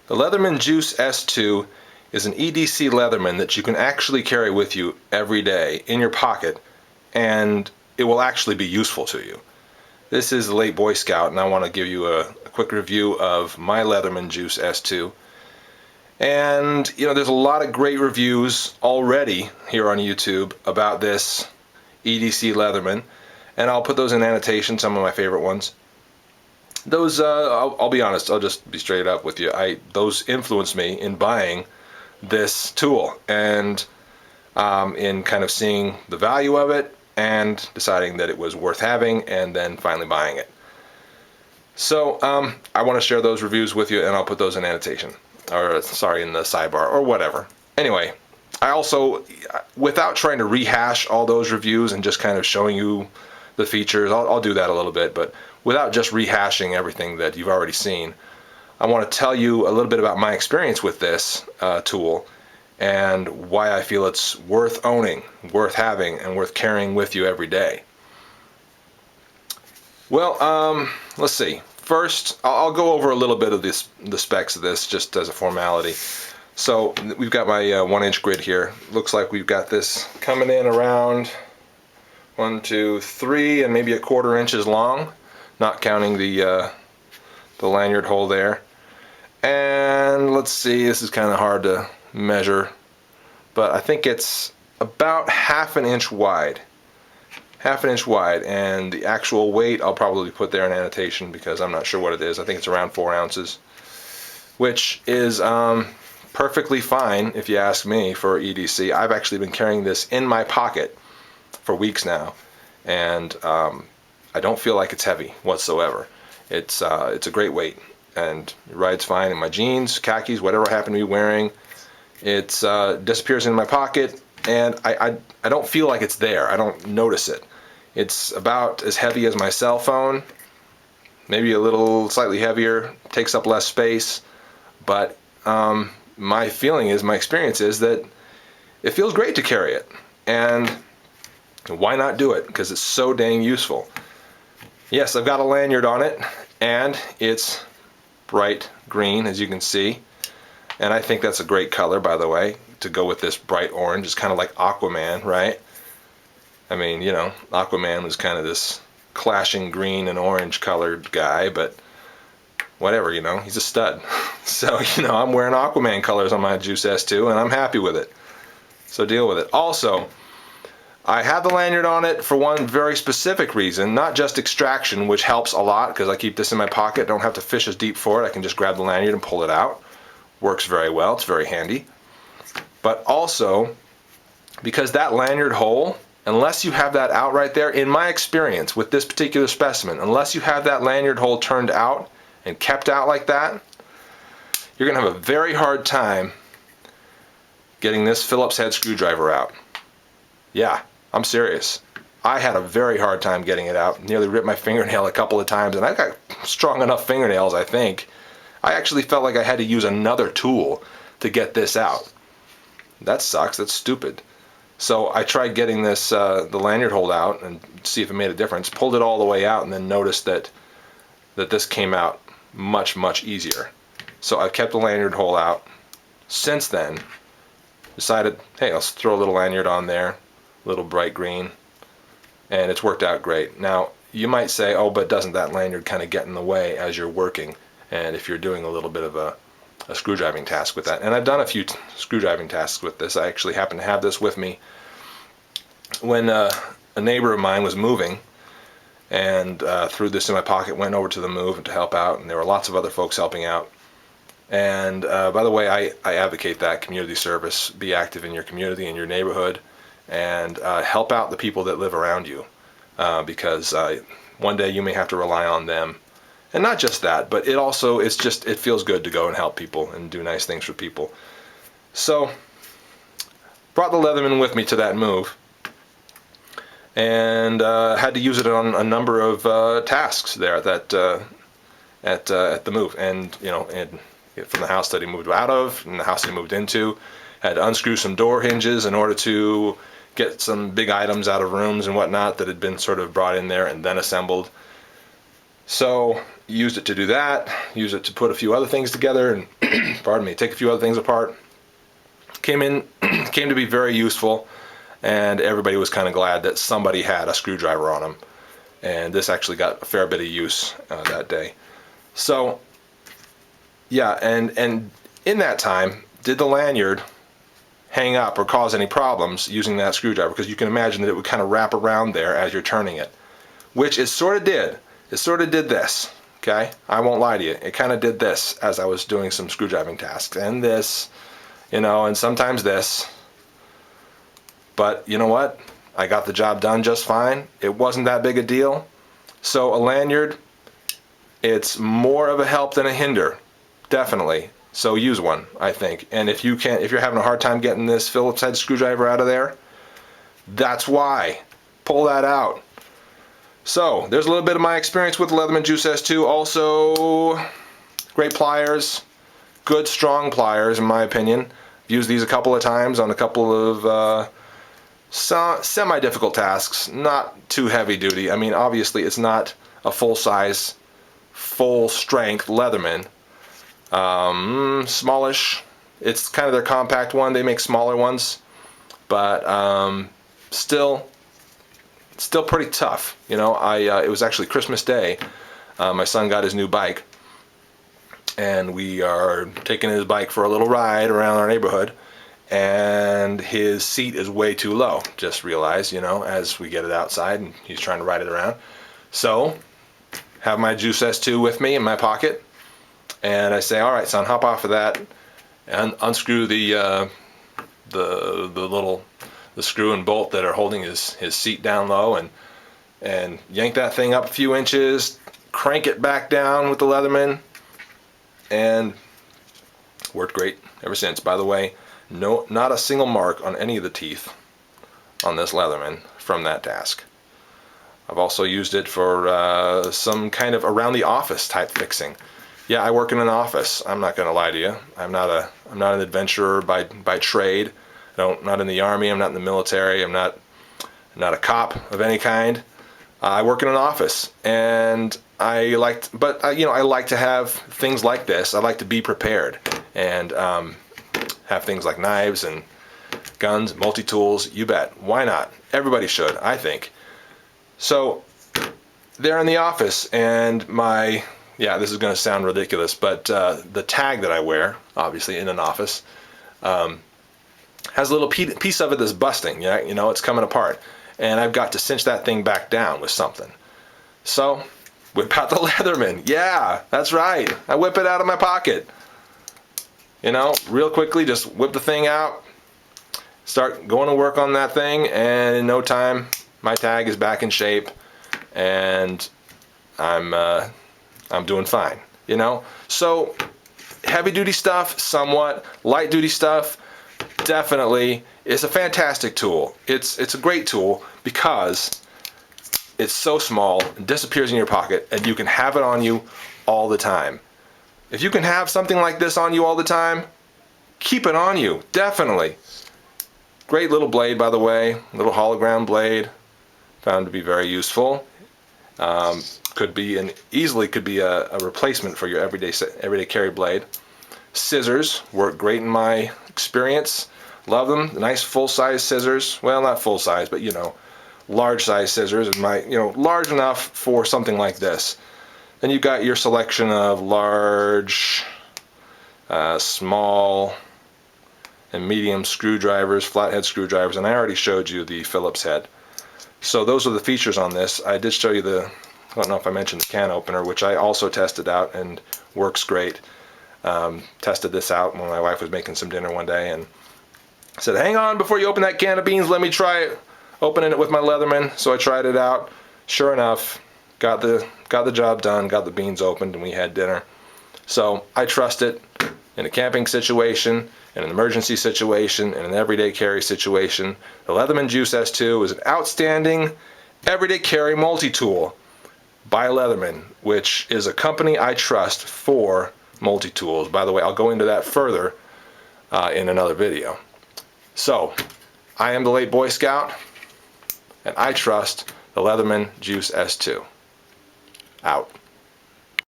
The Leatherman Juice S2 is an EDC Leatherman that you can actually carry with you every day in your pocket, and it will actually be useful to you. This is the late Boy Scout, and I want to give you a quick review of my Leatherman Juice S2. And there's a lot of great reviews already here on YouTube about this EDC Leatherman, and I'll put those in annotation, some of my favorite ones. Those, I'll be honest, I'll just be straight up with you. Those influenced me in buying this tool, and in kind of seeing the value of it and deciding that it was worth having, and then finally buying it. So I want to share those reviews with you, and I'll put those in annotation, or sorry, in the sidebar, or whatever. Anyway, I also, without trying to rehash all those reviews and just kind of showing you the features, I'll do that a little bit, but without just rehashing everything that you've already seen, I want to tell you a little bit about my experience with this tool and why I feel it's worth owning, worth having, and worth carrying with you every day. Well, let's see. First, I'll go over a little bit of the specs of this just as a formality. So we've got my 1-inch grid here. Looks like we've got this coming in around 1, 2, 3, and maybe 1/4 inches long, not counting the lanyard hole there. And let's see, this is kind of hard to measure, but I think it's about 1/2 inch wide. 1/2 inch wide, and the actual weight I'll probably put there in annotation because I'm not sure what it is. I think it's around 4 ounces, which is perfectly fine if you ask me for EDC. I've actually been carrying this in my pocket for weeks now, and I don't feel like it's heavy whatsoever. It's a great weight, and it rides fine in my jeans, khakis, whatever I happen to be wearing. It disappears in my pocket, and I don't feel like it's there. I don't notice it. It's about as heavy as my cell phone, maybe a little slightly heavier, takes up less space, but my feeling is, my experience is that it feels great to carry it, and why not do it? Because it's so dang useful. Yes, I've got a lanyard on it, and it's bright green, as you can see, and I think that's a great color, by the way, to go with this bright orange. It's kind of like Aquaman, right? I mean, Aquaman was kind of this clashing green and orange colored guy, but whatever, he's a stud. So, I'm wearing Aquaman colors on my Juice S2, and I'm happy with it. So deal with it. Also, I have the lanyard on it for one very specific reason, not just extraction, which helps a lot because I keep this in my pocket, don't have to fish as deep for it. I can just grab the lanyard and pull it out. Works very well, it's very handy. But also, because that lanyard hole, unless you have that out right there, in my experience with this particular specimen, unless you have that lanyard hole turned out and kept out like that, you're going to have a very hard time getting this Phillips head screwdriver out. Yeah, I'm serious. I had a very hard time getting it out. Nearly ripped my fingernail a couple of times, and I've got strong enough fingernails, I think. I actually felt like I had to use another tool to get this out. That sucks. That's stupid. So I tried getting this the lanyard hole out and see if it made a difference. Pulled it all the way out, and then noticed that this came out much, much easier. So I've kept the lanyard hole out. Since then, decided, hey, let's throw a little lanyard on there, a little bright green, and it's worked out great. Now, you might say, oh, but doesn't that lanyard kind of get in the way as you're working, and if you're doing a little bit of a screwdriving task with that? And I've done a few screwdriving tasks with this. I actually happen to have this with me when a neighbor of mine was moving, and threw this in my pocket, went over to the move to help out, and there were lots of other folks helping out. And by the way, I advocate that community service. Be active in your community, in your neighborhood, and help out the people that live around you, because one day you may have to rely on them. And not just that, but it feels good to go and help people and do nice things for people. So, brought the Leatherman with me to that move, and had to use it on a number of tasks there at the move. And from the house that he moved out of, and the house he moved into, had to unscrew some door hinges in order to get some big items out of rooms and whatnot that had been sort of brought in there and then assembled. So used it to do that, used it to put a few other things together, and pardon me, take a few other things apart. Came to be very useful, and everybody was kind of glad that somebody had a screwdriver on them. And this actually got a fair bit of use that day. So yeah, and in that time, did the lanyard hang up or cause any problems using that screwdriver? Because you can imagine that it would kind of wrap around there as you're turning it, which it sort of did. It sort of did this, okay? I won't lie to you. It kind of did this as I was doing some screwdriving tasks, and this, you know, and sometimes this. But you know what? I got the job done just fine. It wasn't that big a deal. So a lanyard, it's more of a help than a hinder, definitely. So use one, I think. And if you're having a hard time getting this Phillips head screwdriver out of there, that's why. Pull that out. So there's a little bit of my experience with Leatherman Juice S2. Also, great pliers, good strong pliers in my opinion. I've used these a couple of times on a couple of semi-difficult tasks, not too heavy duty. I mean, obviously it's not a full-size, full-strength Leatherman. Smallish. It's kind of their compact one. They make smaller ones, but still pretty tough. You know, it was actually Christmas Day. My son got his new bike, and we are taking his bike for a little ride around our neighborhood, and his seat is way too low. Just realized, you know, as we get it outside and he's trying to ride it around. So, have my Juice S2 with me in my pocket, and I say, all right, son, hop off of that and unscrew the screw and bolt that are holding his seat down low, and yank that thing up a few inches, crank it back down with the Leatherman, and worked great ever since. By the way, no, not a single mark on any of the teeth on this Leatherman from that task. I've also used it for some kind of around the office type fixing. Yeah, I work in an office. I'm not going to lie to you. I'm not an adventurer by trade. Not in the army. I'm not in the military. I'm not a cop of any kind. I work in an office, and I like to have things like this. I like to be prepared and have things like knives and guns, multi-tools. You bet. Why not? Everybody should, I think. So they're in the office, and this is going to sound ridiculous, but the tag that I wear, obviously in an office, has a little piece of it that's busting. Yeah, you know, it's coming apart, and I've got to cinch that thing back down with something. So whip out the Leatherman. Yeah, that's right. I whip it out of my pocket. You know, real quickly, just whip the thing out, start going to work on that thing, and in no time, my tag is back in shape, and I'm doing fine. You know, so heavy duty stuff, somewhat light duty stuff. Definitely, it's a fantastic tool. It's a great tool because it's so small, it disappears in your pocket, and you can have it on you all the time. If you can have something like this on you all the time, keep it on you, definitely. Great little blade, by the way, little hologram blade, found to be very useful. Easily could be a replacement for your everyday carry blade. Scissors work great in my experience. Love them. Nice full-size scissors. Well, not full-size, but you know, large-size scissors. And large enough for something like this. Then you've got your selection of large, small, and medium screwdrivers, flathead screwdrivers, and I already showed you the Phillips head. So those are the features on this. I did show you I don't know if I mentioned the can opener, which I also tested out and works great. Tested this out when my wife was making some dinner one day and said, hang on, before you open that can of beans, let me try it, opening it with my Leatherman. So I tried it out. Sure enough, got the job done, got the beans opened, and we had dinner. So I trust it in a camping situation, in an emergency situation, in an everyday carry situation. The Leatherman Juice S2 is an outstanding everyday carry multi-tool by Leatherman, which is a company I trust for multi-tools. By the way, I'll go into that further in another video. So, I am the late Boy Scout, and I trust the Leatherman Juice S2. Out.